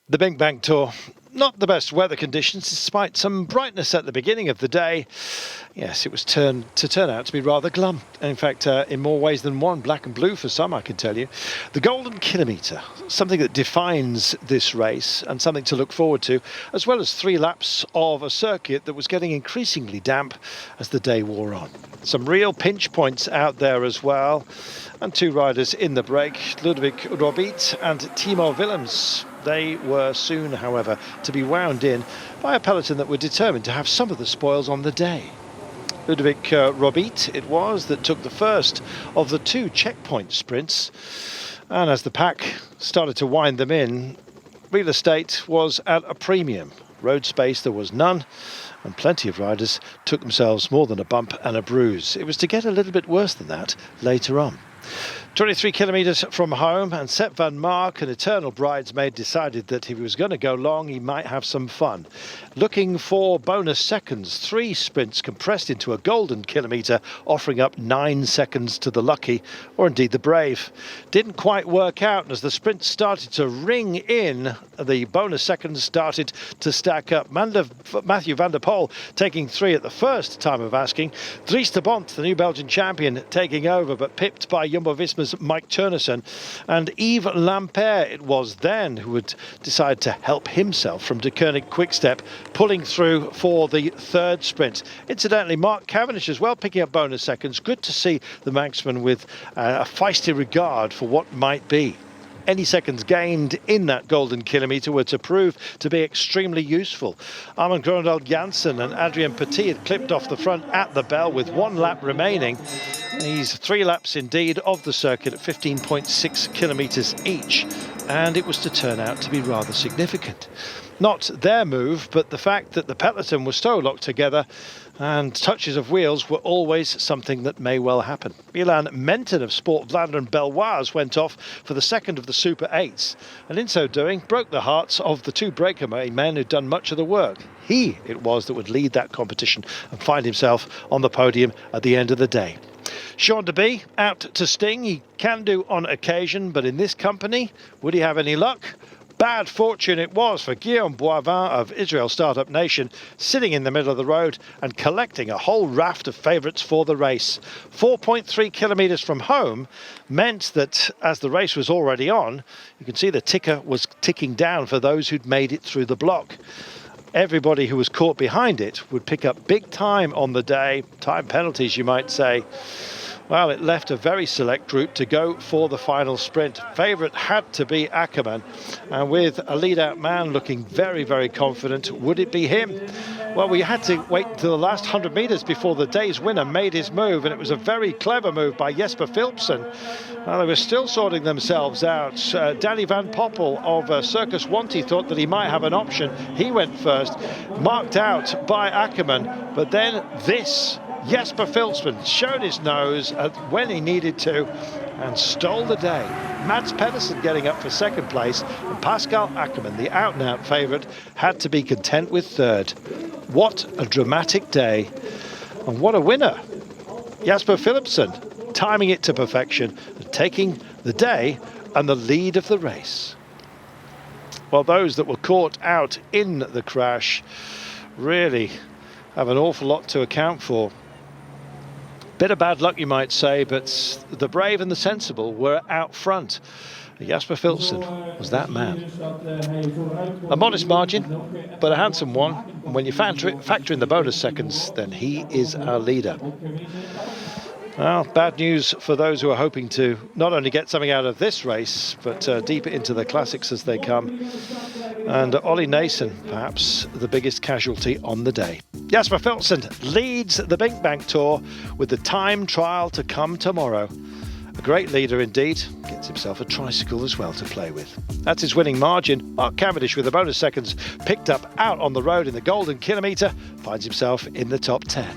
The BinckBank Tour, not the best weather conditions, despite some brightness at the beginning of the day. Yes, it was turned out to be rather glum. In fact, in more ways than one, black and blue for some, I can tell you. The Golden Kilometre, something that defines this race and something to look forward to, as well as 3 laps of a circuit that was getting increasingly damp as the day wore on. Some real pinch points out there as well, and 2 riders in the break, Ludovic Robit and Timo Willems. They were soon, however, to be wound in by a peloton that were determined to have some of the spoils on the day. Ludovic Robit it was that took the first of the 2 checkpoint sprints, and as the pack started to wind them in, real estate was at a premium. Road space there was none, and plenty of riders took themselves more than a bump and a bruise. It was to get a little bit worse than that later on. 23 kilometres from home, and Sepp van Mark, an eternal bridesmaid, decided that if he was going to go long, he might have some fun. Looking for bonus seconds, 3 sprints compressed into a golden kilometre, offering up 9 seconds to the lucky, or indeed the brave. Didn't quite work out, and as the sprint started to ring in, the bonus seconds started to stack up. Mathieu van der Poel taking 3 at the first time of asking. Dries de Bont, the new Belgian champion, taking over, but pipped by Jumbo-Visma's Mike Turnison, and Yves Lampaert it was then who would decide to help himself from De Koenig Quickstep, pulling through for the 3rd sprint. Incidentally, Mark Cavendish as well picking up bonus seconds. Good to see the Manxman with a feisty regard for what might be. Any seconds gained in that golden kilometre were to prove to be extremely useful. Armand Grondahl Janssen and Adrien Petit had clipped off the front at the bell with 1 lap remaining. These 3 laps indeed of the circuit at 15.6 kilometres each, and it was to turn out to be rather significant. Not their move, but the fact that the peloton was so locked together, and touches of wheels were always something that may well happen. Milan Menton of Sport Vlaanderen Belloise went off for the 2nd of the Super 8s, and in so doing broke the hearts of the 2 breakaway men who'd done much of the work. He it was that would lead that competition and find himself on the podium at the end of the day. Sean Deby out to sting. He can do on occasion, but in this company, would he have any luck? Bad fortune it was for Guillaume Boivin of Israel Startup Nation, sitting in the middle of the road and collecting a whole raft of favourites for the race. 4.3 kilometres from home meant that as the race was already on, you can see the ticker was ticking down for those who'd made it through the block. Everybody who was caught behind it would pick up big time on the day, time penalties you might say. Well, it left a very select group to go for the final sprint. Favourite had to be Ackermann, and with a lead-out man looking very, very confident, would it be him? Well, we had to wait until the last 100 metres before the day's winner made his move, and it was a very clever move by Jesper Philipsen. Well, they were still sorting themselves out. Danny van Poppel of Circus Wanty thought that he might have an option. He went first, marked out by Ackermann, but then this. Jesper Philipsen showed his nose when he needed to and stole the day. Mads Pedersen getting up for 2nd place, and Pascal Ackermann, the out-and-out favourite, had to be content with 3rd. What a dramatic day, and what a winner. Jesper Philipsen timing it to perfection and taking the day and the lead of the race. Well, those that were caught out in the crash really have an awful lot to account for. Bit of bad luck, you might say, but the brave and the sensible were out front. Jesper Philipsen was that man. A modest margin, but a handsome one. And when you factor in the bonus seconds, then he is our leader. Well, bad news for those who are hoping to not only get something out of this race, but deeper into the classics as they come. And Ollie Nason, perhaps the biggest casualty on the day. Jesper Philipsen leads the BinckBank Tour with the time trial to come tomorrow. A great leader indeed, gets himself a tricycle as well to play with. That's his winning margin. Mark Cavendish, with the bonus seconds picked up out on the road in the golden kilometre, finds himself in the top 10.